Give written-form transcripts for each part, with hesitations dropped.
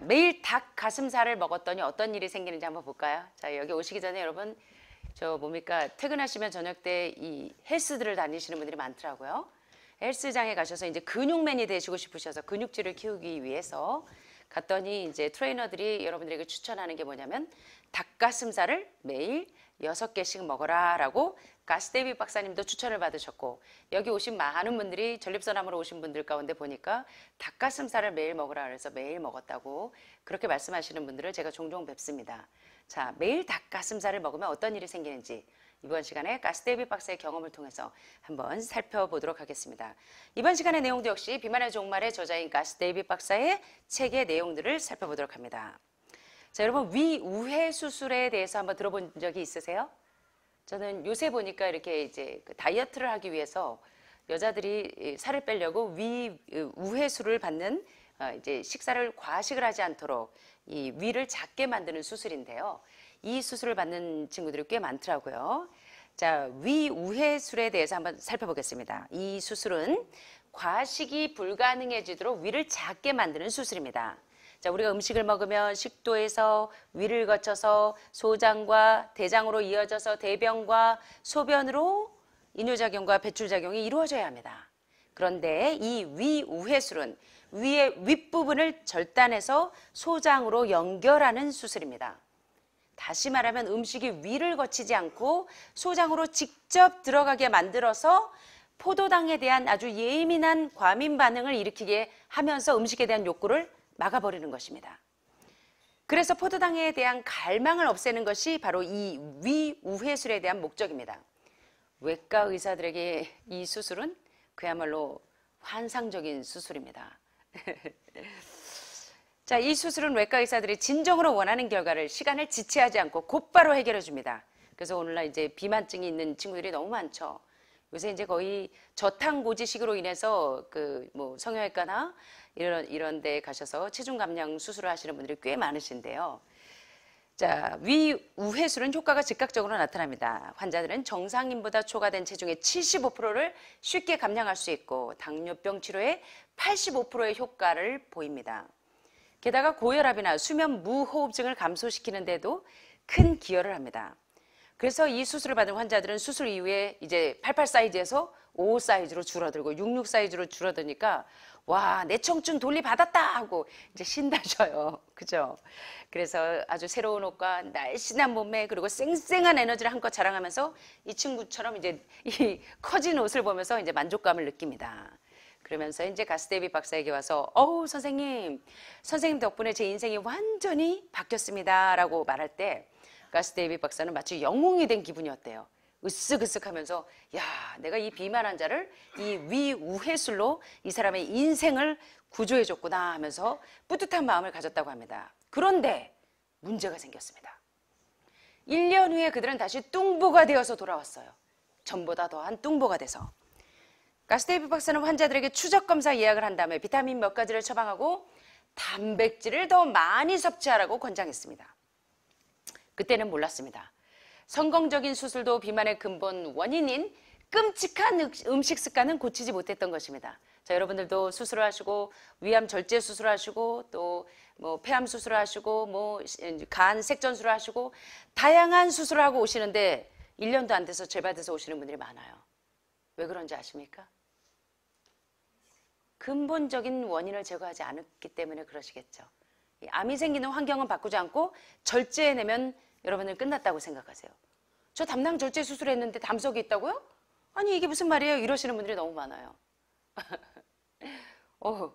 매일 닭 가슴살을 먹었더니 어떤 일이 생기는지 한번 볼까요? 자, 여기 오시기 전에 여러분 저 뭡니까? 퇴근하시면 저녁 때 이 헬스들을 다니시는 분들이 많더라고요. 헬스장에 가셔서 이제 근육맨이 되시고 싶으셔서 근육질을 키우기 위해서 갔더니 이제 트레이너들이 여러분들에게 추천하는 게 뭐냐면 닭가슴살을 매일 6개씩 먹어라라고 가스데이비 박사님도 추천을 받으셨고, 여기 오신 많은 분들이 전립선암으로 오신 분들 가운데 보니까 닭가슴살을 매일 먹으라 그래서 매일 먹었다고 그렇게 말씀하시는 분들을 제가 종종 뵙습니다. 자, 매일 닭가슴살을 먹으면 어떤 일이 생기는지 이번 시간에 가스데이비 박사의 경험을 통해서 한번 살펴보도록 하겠습니다. 이번 시간의 내용도 역시 비만의 종말의 저자인 가스데이비 박사의 책의 내용들을 살펴보도록 합니다. 자, 여러분 위우회 수술에 대해서 한번 들어본 적이 있으세요? 저는 요새 보니까 이렇게 이제 다이어트를 하기 위해서 여자들이 살을 빼려고 위우회수를 받는 이제 식사를 과식을 하지 않도록 이 위를 작게 만드는 수술인데요. 이 수술을 받는 친구들이 꽤 많더라고요. 자, 위우회술에 대해서 한번 살펴보겠습니다. 이 수술은 과식이 불가능해지도록 위를 작게 만드는 수술입니다. 자, 우리가 음식을 먹으면 식도에서 위를 거쳐서 소장과 대장으로 이어져서 대변과 소변으로 이뇨작용과 배출작용이 이루어져야 합니다. 그런데 이 위우회술은 위의 윗부분을 절단해서 소장으로 연결하는 수술입니다. 다시 말하면 음식이 위를 거치지 않고 소장으로 직접 들어가게 만들어서 포도당에 대한 아주 예민한 과민 반응을 일으키게 하면서 음식에 대한 욕구를 막아버리는 것입니다. 그래서 포도당에 대한 갈망을 없애는 것이 바로 이 위우회술에 대한 목적입니다. 외과 의사들에게 이 수술은 그야말로 환상적인 수술입니다. 자, 이 수술은 외과 의사들이 진정으로 원하는 결과를 시간을 지체하지 않고 곧바로 해결해 줍니다. 그래서 오늘날 이제 비만증이 있는 친구들이 너무 많죠. 요새 이제 거의 저탄고지식으로 인해서 그 뭐 성형외과나 이런 데 가셔서 체중 감량 수술을 하시는 분들이 꽤 많으신데요. 자, 위우회술은 효과가 즉각적으로 나타납니다. 환자들은 정상인보다 초과된 체중의 75%를 쉽게 감량할 수 있고 당뇨병 치료에 85%의 효과를 보입니다. 게다가 고혈압이나 수면 무호흡증을 감소시키는 데도 큰 기여를 합니다. 그래서 이 수술을 받은 환자들은 수술 이후에 이제 88 사이즈에서 55 사이즈로 줄어들고 66 사이즈로 줄어드니까 와, 내 청춘 돌려받았다 하고 이제 신나져요. 그죠? 그래서 아주 새로운 옷과 날씬한 몸매 그리고 쌩쌩한 에너지를 한껏 자랑하면서 이 친구처럼 이제 이 커진 옷을 보면서 이제 만족감을 느낍니다. 그러면서 이제 가스데이비 박사에게 와서 선생님 덕분에 제 인생이 완전히 바뀌었습니다 라고 말할 때 가스데이비 박사는 마치 영웅이 된 기분이었대요. 으쓱으쓱하면서 야, 내가 이 비만 환자를 이 위우회술로 이 사람의 인생을 구조해줬구나 하면서 뿌듯한 마음을 가졌다고 합니다. 그런데 문제가 생겼습니다. 1년 후에 그들은 다시 뚱보가 되어서 돌아왔어요. 전보다 더한 뚱보가 돼서. 가스데이비 박사는 환자들에게 추적검사 예약을 한 다음에 비타민 몇 가지를 처방하고 단백질을 더 많이 섭취하라고 권장했습니다. 그때는 몰랐습니다. 성공적인 수술도 비만의 근본 원인인 끔찍한 음식 습관은 고치지 못했던 것입니다. 자, 여러분들도 수술을 하시고 위암 절제 수술을 하시고 또 뭐 폐암 수술을 하시고 뭐 간 색전술을 하시고 다양한 수술을 하고 오시는데 1년도 안 돼서 재발돼서 오시는 분들이 많아요. 왜 그런지 아십니까? 근본적인 원인을 제거하지 않았기 때문에 그러시겠죠. 암이 생기는 환경은 바꾸지 않고 절제해내면 여러분은 끝났다고 생각하세요. 저 담낭 절제 수술했는데 담석이 있다고요? 아니 이게 무슨 말이에요? 이러시는 분들이 너무 많아요.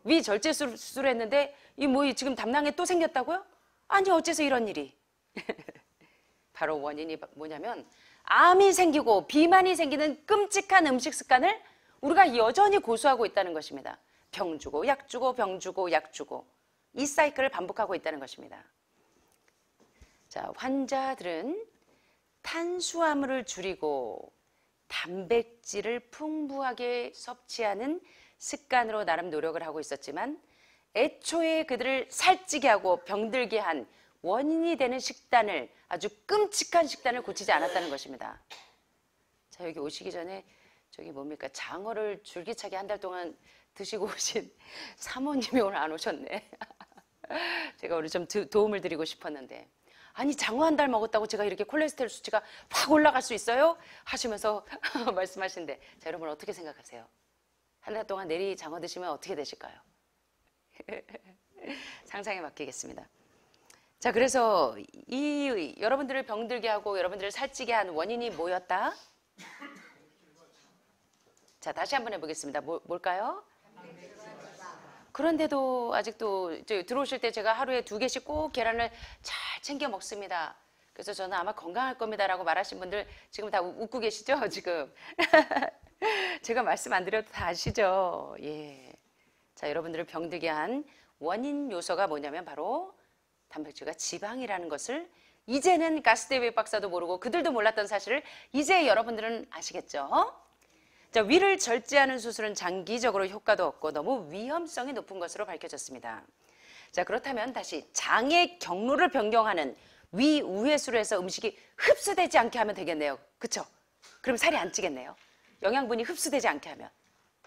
위 절제 수술했는데 이 뭐 지금 담낭에 또 생겼다고요? 아니 어째서 이런 일이? 바로 원인이 뭐냐면 암이 생기고 비만이 생기는 끔찍한 음식 습관을 우리가 여전히 고수하고 있다는 것입니다. 병 주고 약 주고 병 주고 약 주고 이 사이클을 반복하고 있다는 것입니다. 자, 환자들은 탄수화물을 줄이고 단백질을 풍부하게 섭취하는 습관으로 나름 노력을 하고 있었지만 애초에 그들을 살찌게 하고 병들게 한 원인이 되는 식단을, 아주 끔찍한 식단을 고치지 않았다는 것입니다. 자, 여기 오시기 전에 저기 뭡니까, 장어를 줄기차게 한 달 동안 드시고 오신 사모님이 오늘 안 오셨네. 제가 오늘 좀 도움을 드리고 싶었는데, 아니 장어 한 달 먹었다고 제가 이렇게 콜레스테롤 수치가 확 올라갈 수 있어요? 하시면서 말씀하시는데, 자, 여러분 어떻게 생각하세요? 한 달 동안 내리 장어 드시면 어떻게 되실까요? 상상에 맡기겠습니다. 자, 그래서 이 여러분들을 병들게 하고 여러분들을 살찌게 한 원인이 뭐였다? 자, 다시 한번 해보겠습니다. 뭘까요? 그런데도 아직도 들어오실 때 제가 하루에 2개씩 꼭 계란을 잘 챙겨 먹습니다. 그래서 저는 아마 건강할 겁니다 라고 말하신 분들 지금 다 웃고 계시죠? 지금 제가 말씀 안 드려도 다 아시죠? 예. 자, 여러분들을 병들게 한 원인 요소가 뭐냐면 바로 단백질과 지방이라는 것을 이제는 가스데이비 박사도 모르고 그들도 몰랐던 사실을 이제 여러분들은 아시겠죠? 자, 위를 절제하는 수술은 장기적으로 효과도 없고 너무 위험성이 높은 것으로 밝혀졌습니다. 자, 그렇다면 다시 장의 경로를 변경하는 위우회수를 해서 음식이 흡수되지 않게 하면 되겠네요. 그쵸? 그럼 살이 안 찌겠네요. 영양분이 흡수되지 않게 하면.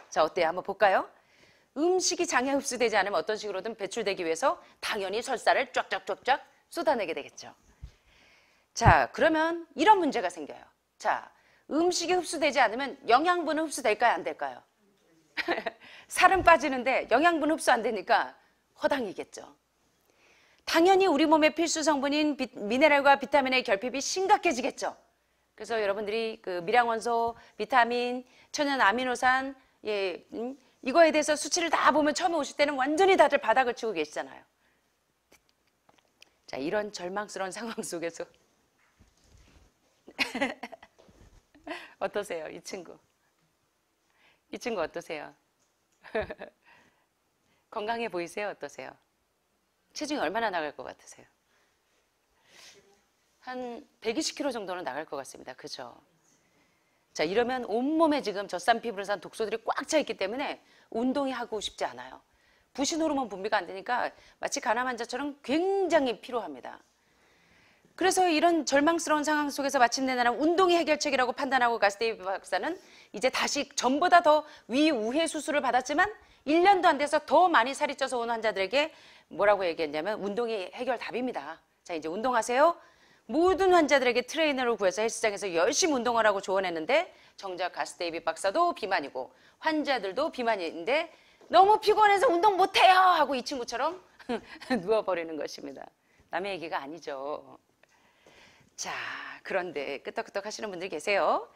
자, 어때요? 한번 볼까요? 음식이 장에 흡수되지 않으면 어떤 식으로든 배출되기 위해서 당연히 설사를 쫙쫙쫙쫙 쏟아내게 되겠죠. 자, 그러면 이런 문제가 생겨요. 자, 음식이 흡수되지 않으면 영양분은 흡수될까요? 안 될까요? 살은 빠지는데 영양분 흡수 안 되니까 허당이겠죠. 당연히 우리 몸의 필수 성분인 미네랄과 비타민의 결핍이 심각해지겠죠. 그래서 여러분들이 그 미량원소, 비타민, 천연 아미노산, 이거에 대해서 수치를 다 보면 처음에 오실 때는 완전히 다들 바닥을 치고 계시잖아요. 자, 이런 절망스러운 상황 속에서 어떠세요? 이 친구 어떠세요? 건강해 보이세요? 어떠세요? 체중이 얼마나 나갈 것 같으세요? 한 120kg 정도는 나갈 것 같습니다. 그죠? 자, 이러면 온몸에 지금 젖산 피브로산 독소들이 꽉 차 있기 때문에 운동이 하고 싶지 않아요. 부신 호르몬 분비가 안 되니까 마치 가난 환자처럼 굉장히 피로합니다. 그래서 이런 절망스러운 상황 속에서 마침내 나는 운동이 해결책이라고 판단하고 가스데이비 박사는 이제 다시 전보다 더 위우회 수술을 받았지만 1년도 안 돼서 더 많이 살이 쪄서 온 환자들에게 뭐라고 얘기했냐면 운동이 해결 답입니다. 자, 이제 운동하세요. 모든 환자들에게 트레이너를 구해서 헬스장에서 열심히 운동하라고 조언했는데 정작 가스데이비 박사도 비만이고 환자들도 비만인데 너무 피곤해서 운동 못해요 하고 이 친구처럼 누워버리는 것입니다. 남의 얘기가 아니죠. 자, 그런데 끄떡끄떡 하시는 분들 계세요.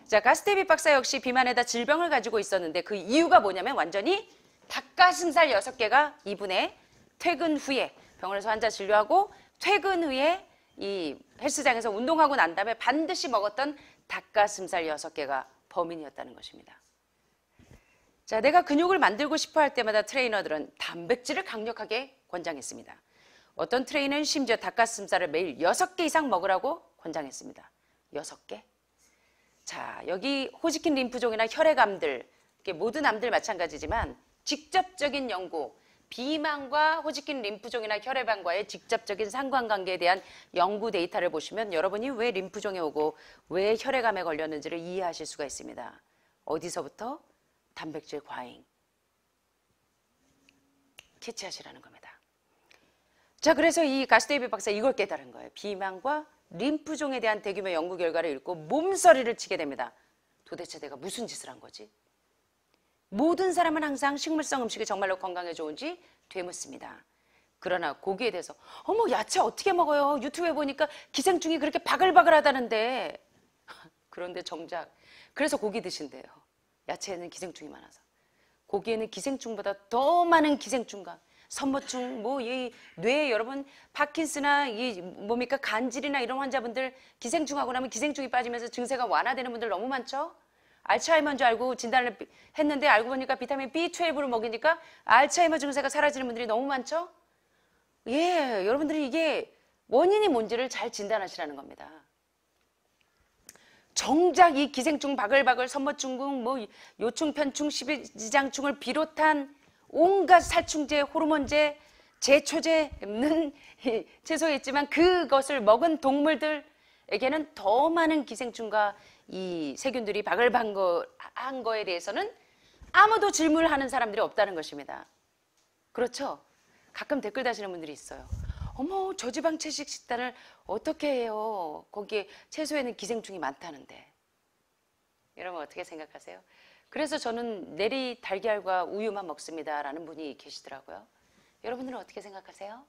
자, 가스데이비 박사 역시 비만에다 질병을 가지고 있었는데 그 이유가 뭐냐면 완전히 닭가슴살 6개가 이분의 퇴근 후에 병원에서 환자 진료하고 퇴근 후에 이 헬스장에서 운동하고 난 다음에 반드시 먹었던 닭가슴살 6개가 범인이었다는 것입니다. 자, 내가 근육을 만들고 싶어 할 때마다 트레이너들은 단백질을 강력하게 권장했습니다. 어떤 트레이너는 심지어 닭가슴살을 매일 6개 이상 먹으라고 권장했습니다. 6개? 자, 여기 호지킨 림프종이나 혈액암들, 모든 암들 마찬가지지만 직접적인 연구, 비만과 호지킨 림프종이나 혈액암과의 직접적인 상관관계에 대한 연구 데이터를 보시면 여러분이 왜 림프종에 오고 왜 혈액암에 걸렸는지를 이해하실 수가 있습니다. 어디서부터? 단백질 과잉. 캐치하시라는 겁니다. 자, 그래서 이 가스데이비 박사 이걸 깨달은 거예요. 비만과 림프종에 대한 대규모 연구 결과를 읽고 몸서리를 치게 됩니다. 도대체 내가 무슨 짓을 한 거지? 모든 사람은 항상 식물성 음식이 정말로 건강에 좋은지 되묻습니다. 그러나 고기에 대해서 어머, 야채 어떻게 먹어요? 유튜브에 보니까 기생충이 그렇게 바글바글 하다는데 그런데 정작 그래서 고기 드신대요. 야채에는 기생충이 많아서. 고기에는 기생충보다 더 많은 기생충과 선모충, 이 뇌에 여러분 파킨스나 이 뭡니까 간질이나 이런 환자분들 기생충하고 나면 기생충이 빠지면서 증세가 완화되는 분들 너무 많죠? 알츠하이머인 줄 알고 진단을 했는데 알고 보니까 비타민 B12를 먹이니까 알츠하이머 증세가 사라지는 분들이 너무 많죠? 예, 여러분들이 이게 원인이 뭔지를 잘 진단하시라는 겁니다. 정작 이 기생충, 바글바글, 선모충, 뭐 요충, 편충, 십이지장충을 비롯한 온갖 살충제, 호르몬제, 제초제는 채소에 있지만 그것을 먹은 동물들에게는 더 많은 기생충과 이 세균들이 바글바글한 거에 대해서는 아무도 질문을 하는 사람들이 없다는 것입니다. 그렇죠? 가끔 댓글 다시는 분들이 있어요. 어머, 저지방 채식 식단을 어떻게 해요? 거기에 채소에는 기생충이 많다는데. 여러분 어떻게 생각하세요? 그래서 저는 내리 달걀과 우유만 먹습니다 라는 분이 계시더라고요. 여러분들은 어떻게 생각하세요?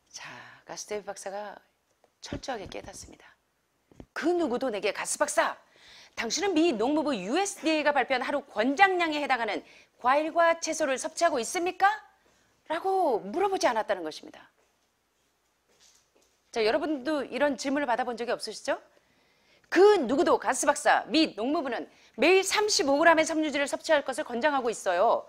자, 가스데이비 박사가 철저하게 깨닫습니다. 그 누구도 내게 가스 박사, 당신은 미 농무부 USDA가 발표한 하루 권장량에 해당하는 과일과 채소를 섭취하고 있습니까? 라고 물어보지 않았다는 것입니다. 자, 여러분도 이런 질문을 받아본 적이 없으시죠? 그 누구도 가스 박사, 미 농무부는 매일 35g의 섬유질을 섭취할 것을 권장하고 있어요.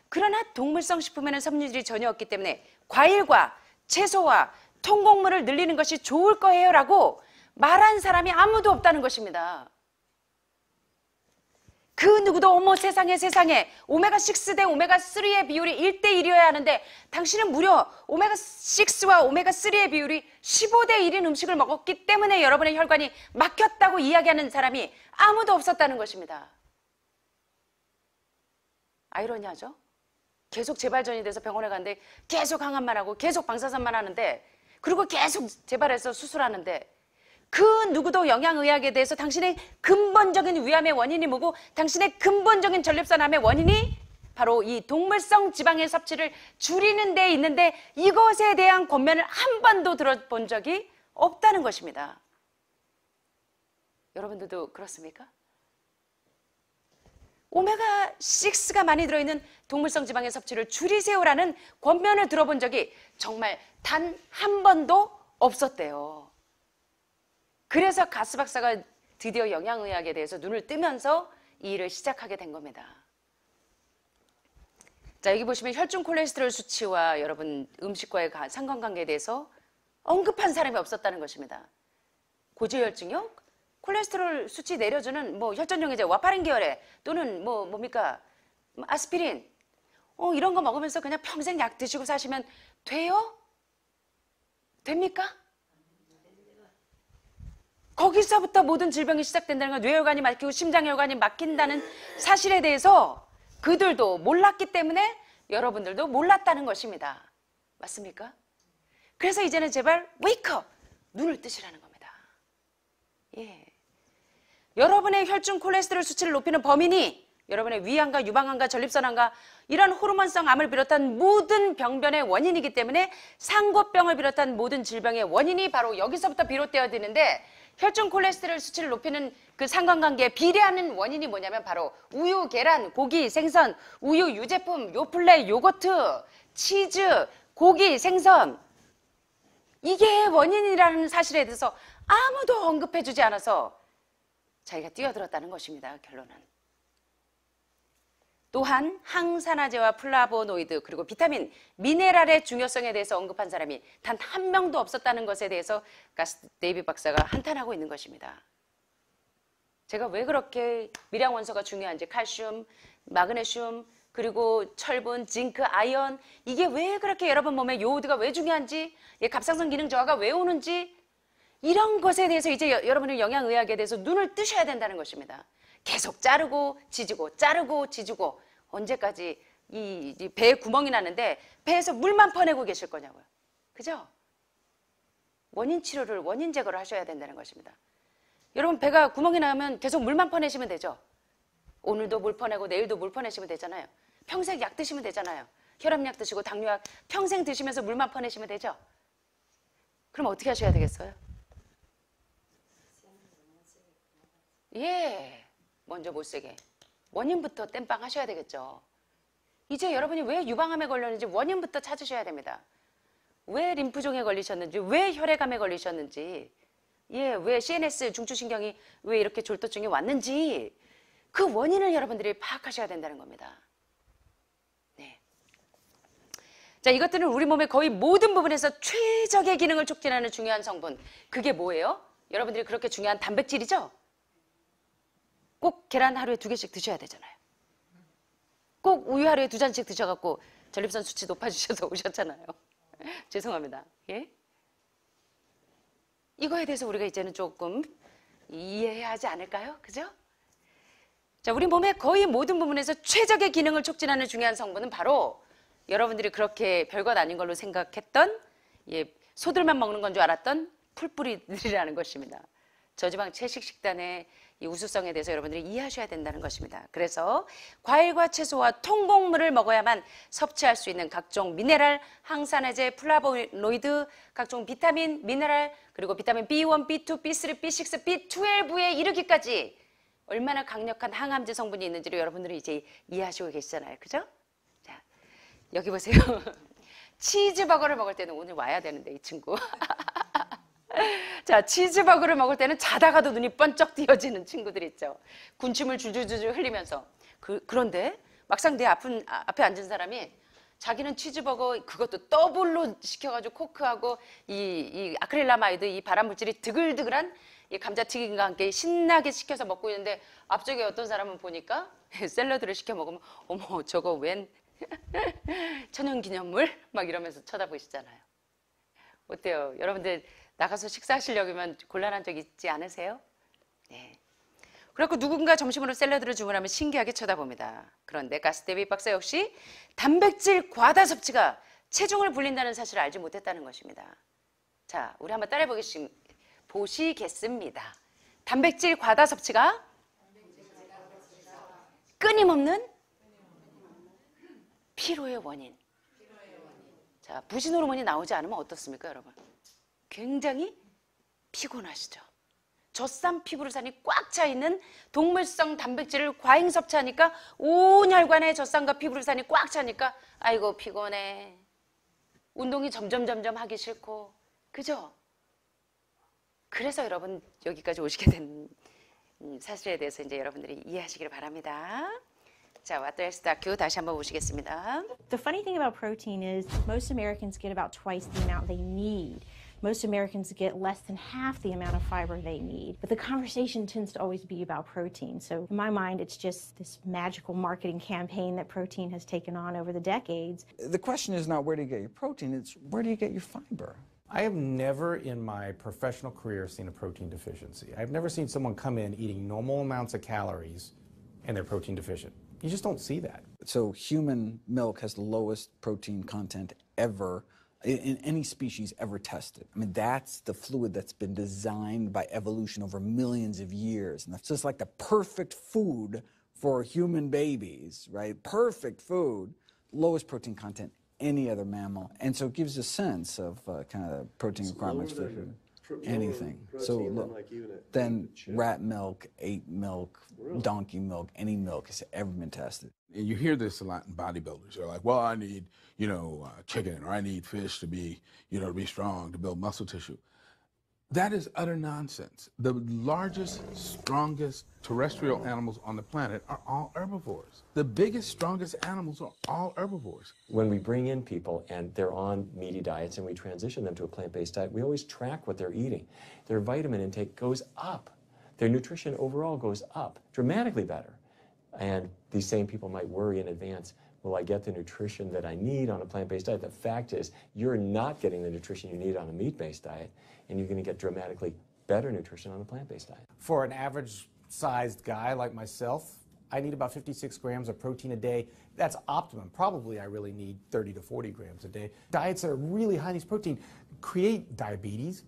그러나 동물성 식품에는 섬유질이 전혀 없기 때문에 과일과 채소와 통곡물을 늘리는 것이 좋을 거예요 라고 말한 사람이 아무도 없다는 것입니다. 그 누구도 어머 세상에 오메가6 대 오메가3의 비율이 1대1이어야 하는데 당신은 무려 오메가6와 오메가3의 비율이 15대 1인 음식을 먹었기 때문에 여러분의 혈관이 막혔다고 이야기하는 사람이 아무도 없었다는 것입니다. 아이러니하죠? 계속 재발전이 돼서 병원에 갔는데 계속 항암만 하고 계속 방사선만 하는데 그리고 계속 재발해서 수술하는데 그 누구도 영양의학에 대해서 당신의 근본적인 위암의 원인이 뭐고 당신의 근본적인 전립선암의 원인이 바로 이 동물성 지방의 섭취를 줄이는 데 있는데 이것에 대한 권면을 한 번도 들어본 적이 없다는 것입니다. 여러분들도 그렇습니까? 오메가6가 많이 들어있는 동물성 지방의 섭취를 줄이세요라는 권면을 들어본 적이 정말 단 한 번도 없었대요. 그래서 가스 박사가 드디어 영양의학에 대해서 눈을 뜨면서 이 일을 시작하게 된 겁니다. 자, 여기 보시면 혈중 콜레스테롤 수치와 여러분 음식과의 상관관계에 대해서 언급한 사람이 없었다는 것입니다. 고지혈증이요? 콜레스테롤 수치 내려주는 뭐 혈전용이제 와파린 계열의 또는 뭡니까? 아스피린. 이런 거 먹으면서 그냥 평생 약 드시고 사시면 돼요? 됩니까? 거기서부터 모든 질병이 시작된다는 건 뇌혈관이 막히고 심장혈관이 막힌다는 사실에 대해서 그들도 몰랐기 때문에 여러분들도 몰랐다는 것입니다. 맞습니까? 그래서 이제는 제발 웨이크업! 눈을 뜨시라는 겁니다. 예. 여러분의 혈중 콜레스테롤 수치를 높이는 범인이 여러분의 위암과 유방암과 전립선암과 이런 호르몬성 암을 비롯한 모든 병변의 원인이기 때문에 상고병을 비롯한 모든 질병의 원인이 바로 여기서부터 비롯되어야 되는데 혈중 콜레스테롤 수치를 높이는 그 상관관계에 비례하는 원인이 뭐냐면 바로 우유, 계란, 고기, 생선, 우유, 유제품, 요플레, 요거트, 치즈, 고기, 생선 이게 원인이라는 사실에 대해서 아무도 언급해주지 않아서 자기가 뛰어들었다는 것입니다. 결론은. 또한 항산화제와 플라보노이드 그리고 비타민, 미네랄의 중요성에 대해서 언급한 사람이 단 한 명도 없었다는 것에 대해서 가스데이비 박사가 한탄하고 있는 것입니다. 제가 왜 그렇게 미량 원소가 중요한지 칼슘, 마그네슘, 그리고 철분, 징크, 아연 이게 왜 그렇게 여러분 몸에 요오드가 왜 중요한지 갑상선 기능 저하가 왜 오는지 이런 것에 대해서 이제 여러분의 영양의학에 대해서 눈을 뜨셔야 된다는 것입니다. 계속 자르고 지지고 언제까지 이 배에 구멍이 나는데 배에서 물만 퍼내고 계실 거냐고요. 그죠? 원인 치료를 원인 제거를 하셔야 된다는 것입니다. 여러분 배가 구멍이 나면 계속 물만 퍼내시면 되죠. 오늘도 물 퍼내고 내일도 물 퍼내시면 되잖아요. 평생 약 드시면 되잖아요. 혈압약 드시고 당뇨약 평생 드시면서 물만 퍼내시면 되죠. 그럼 어떻게 하셔야 되겠어요? 예. 먼저 못쓰게 원인부터 땜빵 하셔야 되겠죠. 이제 여러분이 왜 유방암에 걸렸는지 원인부터 찾으셔야 됩니다. 왜 림프종에 걸리셨는지 왜 혈액암에 걸리셨는지 왜 CNS 중추신경이 왜 이렇게 졸도증이 왔는지 그 원인을 여러분들이 파악하셔야 된다는 겁니다. 네. 자, 이것들은 우리 몸의 거의 모든 부분에서 최적의 기능을 촉진하는 중요한 성분 그게 뭐예요? 여러분들이 그렇게 중요한 단백질이죠? 꼭 계란 하루에 2개씩 드셔야 되잖아요. 꼭 우유 하루에 2잔씩 드셔갖고 전립선 수치 높아지셔서 오셨잖아요. 죄송합니다. 예? 이거에 대해서 우리가 이제는 조금 이해해야 하지 않을까요? 그죠? 자, 우리 몸의 거의 모든 부분에서 최적의 기능을 촉진하는 중요한 성분은 바로 여러분들이 그렇게 별것 아닌 걸로 생각했던 소들만 먹는 건 줄 알았던 풀뿌리들이라는 것입니다. 저지방 채식 식단의 이 우수성에 대해서 여러분들이 이해하셔야 된다는 것입니다. 그래서 과일과 채소와 통곡물을 먹어야만 섭취할 수 있는 각종 미네랄, 항산화제, 플라보노이드, 각종 비타민, 미네랄, 그리고 비타민 B1, B2, B3, B6, B12에 이르기까지 얼마나 강력한 항암제 성분이 있는지를 여러분들이 이제 이해하시고 계시잖아요. 그죠? 자, 여기 보세요. 치즈버거를 먹을 때는 오늘 와야 되는데 이 친구. 자, 치즈버거를 먹을 때는 자다가도 눈이 번쩍 띄어지는 친구들 있죠. 군침을 줄줄줄 흘리면서. 그런데 막상 내 앞에 앉은 사람이 자기는 치즈버거 그것도 더블로 시켜가지고 코크하고 이 아크릴라마이드 이 발암물질이 드글드글한 이 감자튀김과 함께 신나게 시켜서 먹고 있는데 앞쪽에 어떤 사람은 보니까 샐러드를 시켜 먹으면 어머 저거 웬 천연기념물? 막 이러면서 쳐다보시잖아요. 어때요? 여러분들 나가서 식사하시려면 곤란한 적 있지 않으세요? 네. 그래갖고 누군가 점심으로 샐러드를 주문하면 신기하게 쳐다봅니다. 그런데 가스데비 박사 역시 단백질 과다 섭취가 체중을 불린다는 사실을 알지 못했다는 것입니다. 자, 우리 한번 따라해 보시겠습니다. 단백질 과다 섭취가 끊임없는 피로의 원인. 자, 부신 호르몬이 나오지 않으면 어떻습니까, 여러분? 굉장히 피곤하시죠. 젖산 피부르산이 꽉 차 있는 동물성 단백질을 과잉 섭취하니까 온 혈관에 젖산과 피부르산이 꽉 차니까 아이고 피곤해. 운동이 점점 하기 싫고, 그죠? 그래서 여러분 여기까지 오시게 된 사실에 대해서 이제 여러분들이 이해하시길 바랍니다. 자, What the Health 다큐 다시 한번 보시겠습니다. The funny thing about protein is most Americans get about twice the amount they need. Most Americans get less than half the amount of fiber they need. But the conversation tends to always be about protein. So in my mind, it's just this magical marketing campaign that protein has taken on over the decades. The question is not where do you get your protein, it's where do you get your fiber? I have never in my professional career seen a protein deficiency. I've never seen someone come in eating normal amounts of calories and they're protein deficient. You just don't see that. So human milk has the lowest protein content ever in any species ever tested. I mean, that's the fluid that's been designed by evolution over millions of years. And that's just like the perfect food for human babies, right? Perfect food, lowest protein content any other mammal. And so it gives a sense of kind of protein requirements for anything. So look, then rat milk, ape milk, donkey milk, any milk has ever been tested. And you hear this a lot in bodybuilders. They're like, well, I need, chicken, or I need fish to be, to be strong, to build muscle tissue. That is utter nonsense. The largest, strongest terrestrial animals on the planet are all herbivores. The biggest, strongest animals are all herbivores. When we bring in people and they're on meaty diets and we transition them to a plant-based diet, we always track what they're eating. Their vitamin intake goes up. Their nutrition overall goes up, dramatically better. And these same people might worry in advance, will I get the nutrition that I need on a plant-based diet? The fact is, you're not getting the nutrition you need on a meat-based diet, and you're going to get dramatically better nutrition on a plant-based diet. For an average-sized guy like myself, I need about 56 grams of protein a day. That's optimum. Probably I really need 30 to 40 grams a day. Diets that are really high in these protein create diabetes,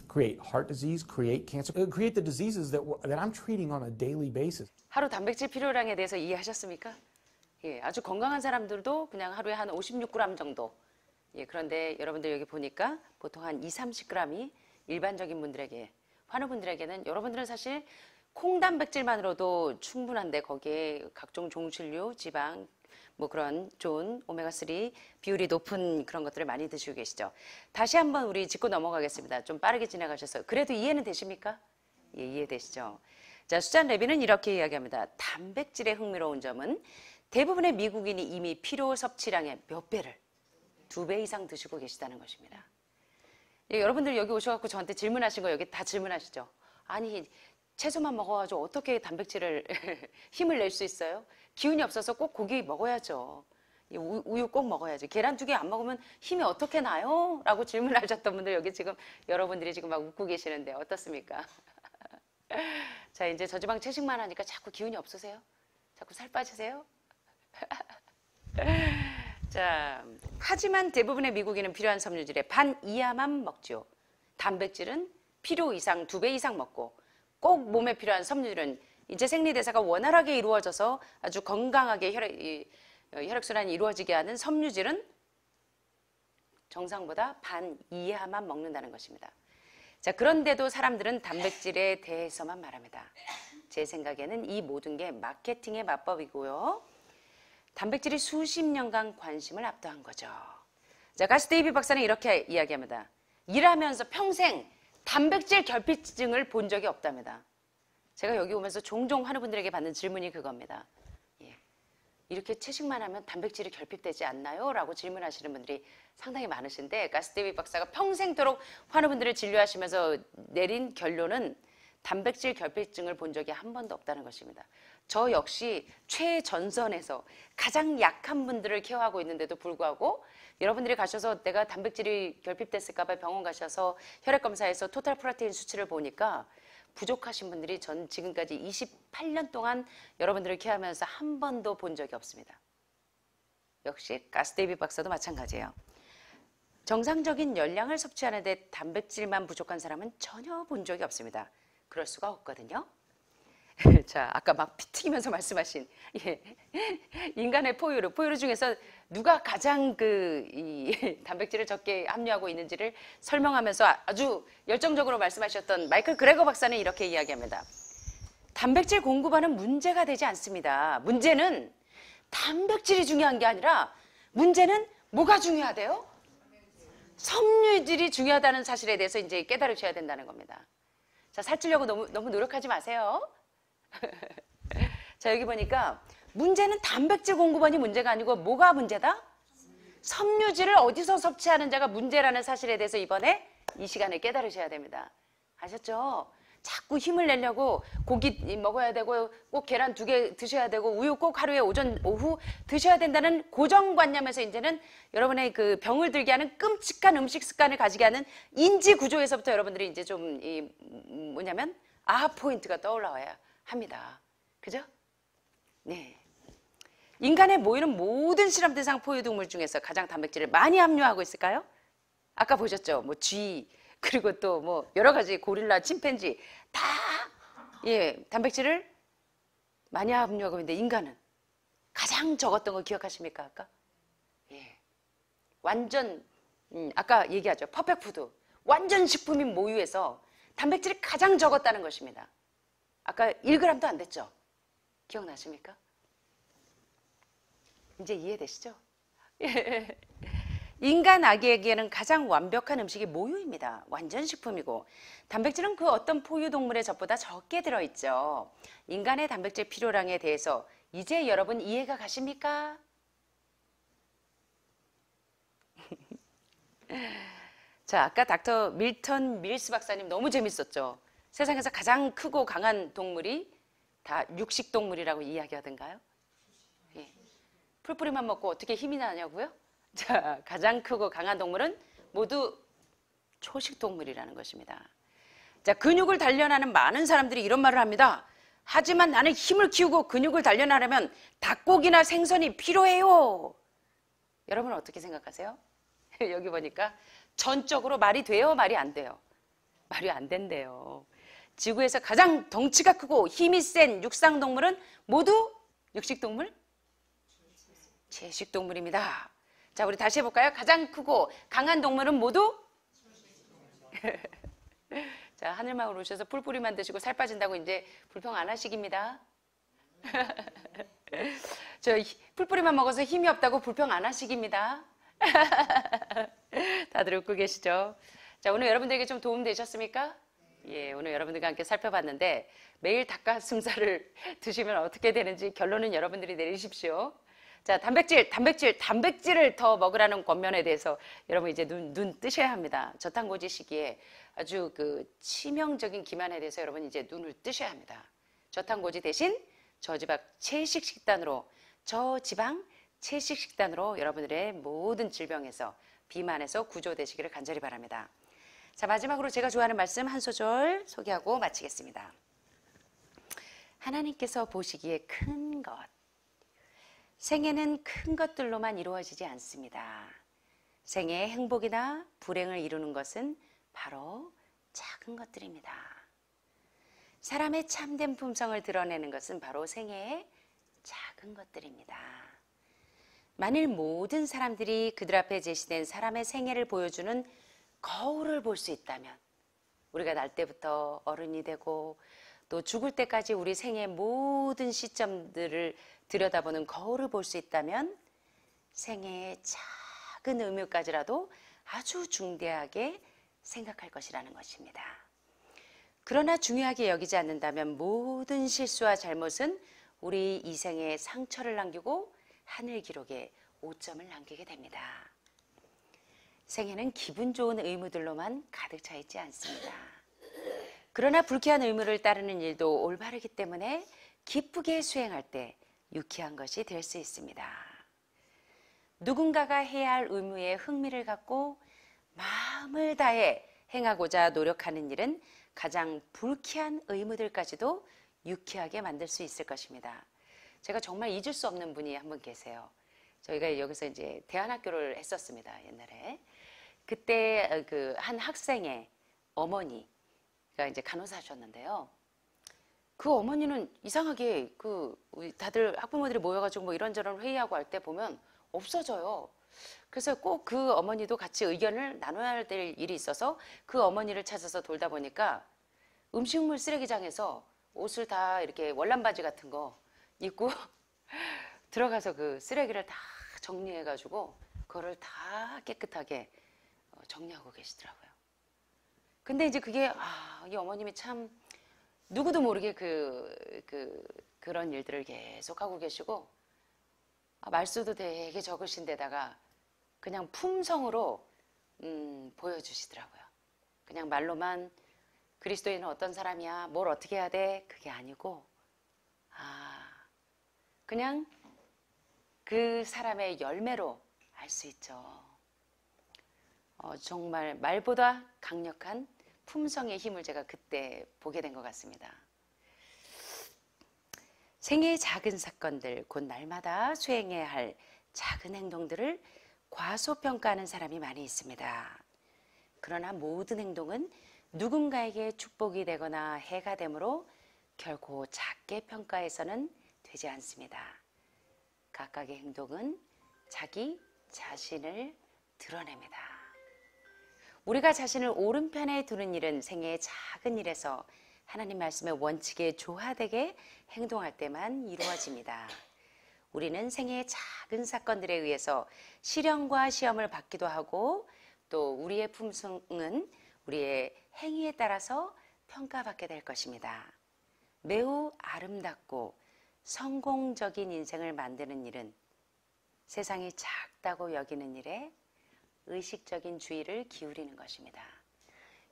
create heart disease, create cancer, create the diseases that I'm treating on a daily basis. 하루 단백질 필요량에 대해서 이해하셨습니까? 예, 아주 건강한 사람들도 그냥 하루에 한 56g 정도. 예, 그런데 여러분들 여기 보니까 보통 한 20-30g이 일반적인 분들에게, 환우분들에게는 여러분들은 사실 콩 단백질만으로도 충분한데 거기에 각종 종실류, 지방, 뭐 그런 좋은 오메가3 비율이 높은 그런 것들을 많이 드시고 계시죠. 다시 한번 우리 짚고 넘어가겠습니다. 좀 빠르게 지나가셔서. 그래도 이해는 되십니까? 예, 이해되시죠? 자, 수잔 레비는 이렇게 이야기합니다. 단백질의 흥미로운 점은 대부분의 미국인이 이미 필요 섭취량의 몇 배를 2배 이상 드시고 계시다는 것입니다. 예, 여러분들 여기 오셔갖고 저한테 질문하신 거 여기 다 질문하시죠. 아니 채소만 먹어가지고 어떻게 단백질을 힘을 낼 수 있어요? 기운이 없어서 꼭 고기 먹어야죠. 우유 꼭 먹어야죠. 계란 2개 안 먹으면 힘이 어떻게 나요? 라고 질문하셨던 분들 여기 지금 여러분들이 지금 막 웃고 계시는데 어떻습니까? 자, 이제 저지방 채식만 하니까 자꾸 기운이 없으세요? 자꾸 살 빠지세요? 자, 하지만 대부분의 미국인은 필요한 섬유질의 반 이하만 먹죠. 단백질은 필요 이상 2배 이상 먹고 꼭 몸에 필요한 섬유질은 이제 생리대사가 원활하게 이루어져서 아주 건강하게 혈액순환이 이루어지게 하는 섬유질은 정상보다 반 이하만 먹는다는 것입니다. 자, 그런데도 사람들은 단백질에 대해서만 말합니다. 제 생각에는 이 모든 게 마케팅의 마법이고요. 단백질이 수십 년간 관심을 압도한 거죠. 자, 가스 데이비 박사는 이렇게 이야기합니다. 일하면서 평생 단백질 결핍증을 본 적이 없답니다. 제가 여기 오면서 종종 환우분들에게 받는 질문이 그겁니다. 예. 이렇게 채식만 하면 단백질이 결핍되지 않나요? 라고 질문하시는 분들이 상당히 많으신데 가스 데이비 박사가 평생도록 환우분들을 진료하시면서 내린 결론은 단백질 결핍증을 본 적이 한 번도 없다는 것입니다. 저 역시 최전선에서 가장 약한 분들을 케어하고 있는데도 불구하고 여러분들이 가셔서 내가 단백질이 결핍됐을까 봐 병원 가셔서 혈액검사에서 토탈 프로테인 수치를 보니까 부족하신 분들이 전 지금까지 28년 동안 여러분들을 케어하면서 한 번도 본 적이 없습니다. 역시 가스 데이비 박사도 마찬가지예요. 정상적인 열량을 섭취하는데 단백질만 부족한 사람은 전혀 본 적이 없습니다. 그럴 수가 없거든요. 자, 아까 막 피 튀기면서 말씀하신 인간의 포유류 중에서 누가 가장 단백질을 적게 함유하고 있는지를 설명하면서 아주 열정적으로 말씀하셨던 마이클 그레거 박사는 이렇게 이야기합니다. 단백질 공급하는 문제가 되지 않습니다. 문제는 단백질이 중요한 게 아니라 문제는 뭐가 중요하대요? 섬유질이 중요하다는 사실에 대해서 이제 깨달으셔야 된다는 겁니다. 자, 살찌려고 너무 노력하지 마세요. 자, 여기 보니까 문제는 단백질 공급원이 문제가 아니고 뭐가 문제다? 섬유질을 어디서 섭취하는지가 문제라는 사실에 대해서 이번에 이 시간에 깨달으셔야 됩니다. 아셨죠? 자꾸 힘을 내려고 고기 먹어야 되고 꼭 계란 2개 드셔야 되고 우유 꼭 하루에 오전 오후 드셔야 된다는 고정관념에서 이제는 여러분의 그 병을 들게 하는 끔찍한 음식 습관을 가지게 하는 인지 구조에서부터 여러분들이 이제 좀 뭐냐면 아하 포인트가 떠올라와야 합니다. 그죠? 네. 인간에 모이는 모든 실험 대상 포유동물 중에서 가장 단백질을 많이 함유하고 있을까요? 아까 보셨죠? 뭐 쥐, 그리고 또 뭐 여러 가지 고릴라, 침팬지 다 단백질을 많이 함유하고 있는데 인간은 가장 적었던 거 기억하십니까? 아까? 예. 완전 아까 얘기하죠. 퍼펙트 푸드. 완전 식품인 모유에서 단백질이 가장 적었다는 것입니다. 아까 1g도 안 됐죠? 기억나십니까? 이제 이해되시죠? 인간 아기에게는 가장 완벽한 음식이 모유입니다. 완전 식품이고 단백질은 그 어떤 포유동물의 젖보다 적게 들어있죠. 인간의 단백질 필요량에 대해서 이제 여러분 이해가 가십니까? 자, 아까 닥터 밀턴 밀스 박사님 너무 재밌었죠? 세상에서 가장 크고 강한 동물이 다 육식동물이라고 이야기하던가요? 예. 풀뿌리만 먹고 어떻게 힘이 나냐고요? 자, 가장 크고 강한 동물은 모두 초식동물이라는 것입니다. 자, 근육을 단련하는 많은 사람들이 이런 말을 합니다. 하지만 나는 힘을 키우고 근육을 단련하려면 닭고기나 생선이 필요해요. 여러분은 어떻게 생각하세요? 여기 보니까 전적으로 말이 돼요? 말이 안 돼요? 말이 안 된대요. 지구에서 가장 덩치가 크고 힘이 센 육상동물은 모두 육식동물? 채식동물입니다. 자, 우리 다시 해볼까요? 가장 크고 강한 동물은 모두? 자, 하늘마을 오셔서 풀뿌리만 드시고 살 빠진다고 이제 불평 안 하시깁니다. 저 풀뿌리만 먹어서 힘이 없다고 불평 안 하시깁니다. 다들 웃고 계시죠? 자, 오늘 여러분들에게 좀 도움 되셨습니까? 예, 오늘 여러분들과 함께 살펴봤는데 매일 닭가슴살을 드시면 어떻게 되는지 결론은 여러분들이 내리십시오. 자, 단백질을 더 먹으라는 권면에 대해서 여러분 이제 눈 뜨셔야 합니다. 저탄고지 시기에 아주 그 치명적인 기만에 대해서 여러분 이제 눈을 뜨셔야 합니다. 저탄고지 대신 저지방 채식 식단으로 여러분들의 모든 질병에서 비만에서 구조되시기를 간절히 바랍니다. 자, 마지막으로 제가 좋아하는 말씀 한 소절 소개하고 마치겠습니다. 하나님께서 보시기에 큰 것, 생애는 큰 것들로만 이루어지지 않습니다. 생애의 행복이나 불행을 이루는 것은 바로 작은 것들입니다. 사람의 참된 품성을 드러내는 것은 바로 생애의 작은 것들입니다. 만일 모든 사람들이 그들 앞에 제시된 사람의 생애를 보여주는 거울을 볼 수 있다면, 우리가 날 때부터 어른이 되고 또 죽을 때까지 우리 생애의 모든 시점들을 들여다보는 거울을 볼 수 있다면 생애의 작은 의무까지라도 아주 중대하게 생각할 것이라는 것입니다. 그러나 중요하게 여기지 않는다면 모든 실수와 잘못은 우리 이 생에 상처를 남기고 하늘 기록에 오점을 남기게 됩니다. 생애는 기분 좋은 의무들로만 가득 차 있지 않습니다. 그러나 불쾌한 의무를 따르는 일도 올바르기 때문에 기쁘게 수행할 때 유쾌한 것이 될 수 있습니다. 누군가가 해야 할 의무에 흥미를 갖고 마음을 다해 행하고자 노력하는 일은 가장 불쾌한 의무들까지도 유쾌하게 만들 수 있을 것입니다. 제가 정말 잊을 수 없는 분이 한 분 계세요. 저희가 여기서 이제 대안학교를 했었습니다, 옛날에. 그때 그 한 학생의 어머니가 이제 간호사셨는데요. 그 어머니는 이상하게 다들 학부모들이 모여가지고 뭐 이런저런 회의하고 할 때 보면 없어져요. 그래서 꼭 그 어머니도 같이 의견을 나눠야 될 일이 있어서 그 어머니를 찾아서 돌다 보니까 음식물 쓰레기장에서 옷을 다 이렇게 월남바지 같은 거 입고 들어가서 그 쓰레기를 다 정리해가지고 그거를 다 깨끗하게 정리하고 계시더라고요. 근데 이제 그게 이 어머님이 참 누구도 모르게 그런 일들을 계속 하고 계시고 말수도 되게 적으신 데다가 그냥 품성으로 보여주시더라고요. 그냥 말로만 그리스도인은 어떤 사람이야, 뭘 어떻게 해야 돼, 그게 아니고 그냥 그 사람의 열매로 알 수 있죠. 정말 말보다 강력한 품성의 힘을 제가 그때 보게 된 것 같습니다. 생애의 작은 사건들, 곧 날마다 수행해야 할 작은 행동들을 과소평가하는 사람이 많이 있습니다. 그러나 모든 행동은 누군가에게 축복이 되거나 해가 되므로 결코 작게 평가해서는 되지 않습니다. 각각의 행동은 자기 자신을 드러냅니다. 우리가 자신을 오른편에 두는 일은 생애의 작은 일에서 하나님 말씀의 원칙에 조화되게 행동할 때만 이루어집니다. 우리는 생애의 작은 사건들에 의해서 시련과 시험을 받기도 하고 또 우리의 품성은 우리의 행위에 따라서 평가받게 될 것입니다. 매우 아름답고 성공적인 인생을 만드는 일은 세상이 작다고 여기는 일에 의식적인 주의를 기울이는 것입니다.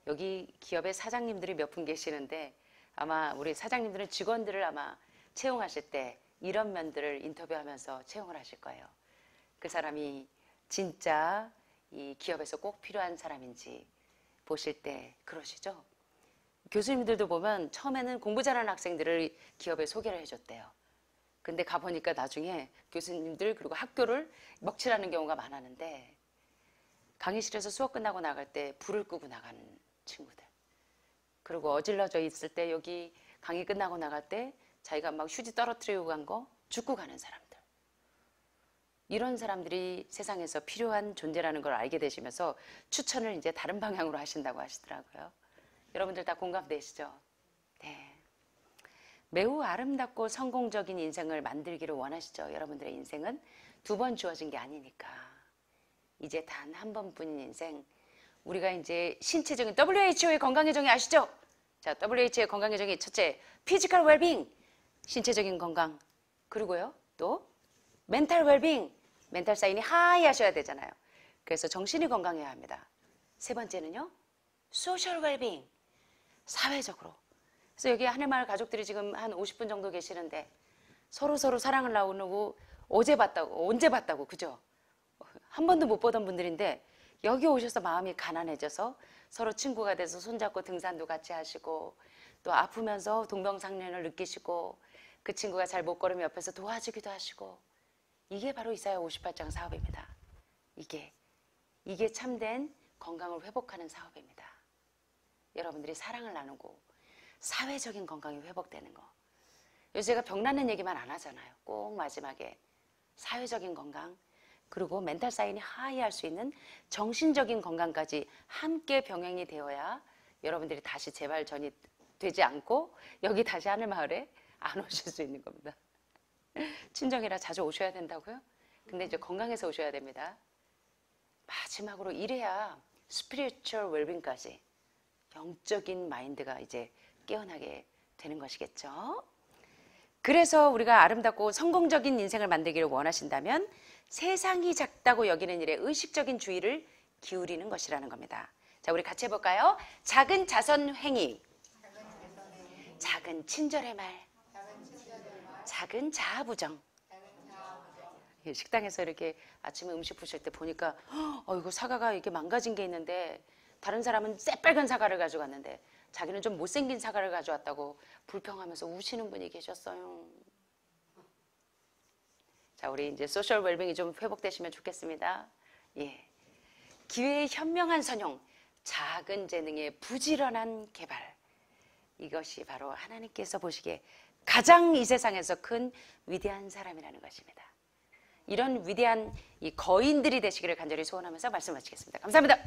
여기 기업의 사장님들이 몇 분 계시는데 아마 우리 사장님들은 직원들을 아마 채용하실 때 이런 면들을 인터뷰하면서 채용을 하실 거예요. 그 사람이 진짜 이 기업에서 꼭 필요한 사람인지 보실 때 그러시죠? 교수님들도 보면 처음에는 공부 잘하는 학생들을 기업에 소개를 해줬대요. 근데 가보니까 나중에 교수님들 그리고 학교를 먹칠하는 경우가 많았는데 강의실에서 수업 끝나고 나갈 때 불을 끄고 나가는 친구들, 그리고 어질러져 있을 때 여기 강의 끝나고 나갈 때 자기가 막 휴지 떨어뜨리고 간 거 죽고 가는 사람들, 이런 사람들이 세상에서 필요한 존재라는 걸 알게 되시면서 추천을 이제 다른 방향으로 하신다고 하시더라고요. 여러분들 다 공감되시죠? 네. 매우 아름답고 성공적인 인생을 만들기를 원하시죠? 여러분들의 인생은 두 번 주어진 게 아니니까. 이제 단 한 번뿐인 인생, 우리가 이제 신체적인 WHO의 건강의 정의 아시죠? 자, WHO의 건강의 정의 첫째, 피지컬 웰빙, 신체적인 건강. 그리고요, 또 멘탈 웰빙, 멘탈 사인이 하이 하셔야 되잖아요. 그래서 정신이 건강해야 합니다. 세 번째는요, 소셜 웰빙, 사회적으로. 그래서 여기 하늘마을 가족들이 지금 한 50분 정도 계시는데 서로 사랑을 나누고 언제 봤다고, 그죠? 한 번도 못 보던 분들인데 여기 오셔서 마음이 가난해져서 서로 친구가 돼서 손잡고 등산도 같이 하시고 또 아프면서 동병상련을 느끼시고 그 친구가 잘 못 걸으면 옆에서 도와주기도 하시고 이게 바로 이사야 58장 사업입니다. 이게 참된 건강을 회복하는 사업입니다. 여러분들이 사랑을 나누고 사회적인 건강이 회복되는 거. 요새 제가 병나는 얘기만 안 하잖아요. 꼭 마지막에 사회적인 건강 그리고 멘탈 사인이 하이할 수 있는 정신적인 건강까지 함께 병행이 되어야 여러분들이 다시 재발전이 되지 않고 여기 다시 하늘마을에 안 오실 수 있는 겁니다. 친정이라 자주 오셔야 된다고요? 근데 이제 건강해서 오셔야 됩니다. 마지막으로 이래야 스피리추얼 웰빙까지 영적인 마인드가 이제 깨어나게 되는 것이겠죠. 그래서 우리가 아름답고 성공적인 인생을 만들기를 원하신다면 세상이 작다고 여기는 일에 의식적인 주의를 기울이는 것이라는 겁니다. 자, 우리 같이 해볼까요? 작은 자선 행위, 작은 친절의 말, 작은 자아부정. 식당에서 이렇게 아침에 음식 부실 때 보니까 이거 사과가 이렇게 망가진 게 있는데 다른 사람은 새빨간 사과를 가져갔는데 자기는 좀 못생긴 사과를 가져왔다고 불평하면서 우시는 분이 계셨어요. 자, 우리 이제 소셜 웰빙이 좀 회복되시면 좋겠습니다. 예. 기회의 현명한 선용, 작은 재능의 부지런한 개발. 이것이 바로 하나님께서 보시기에 가장 이 세상에서 큰 위대한 사람이라는 것입니다. 이런 위대한 이 거인들이 되시기를 간절히 소원하면서 말씀 마치겠습니다. 감사합니다.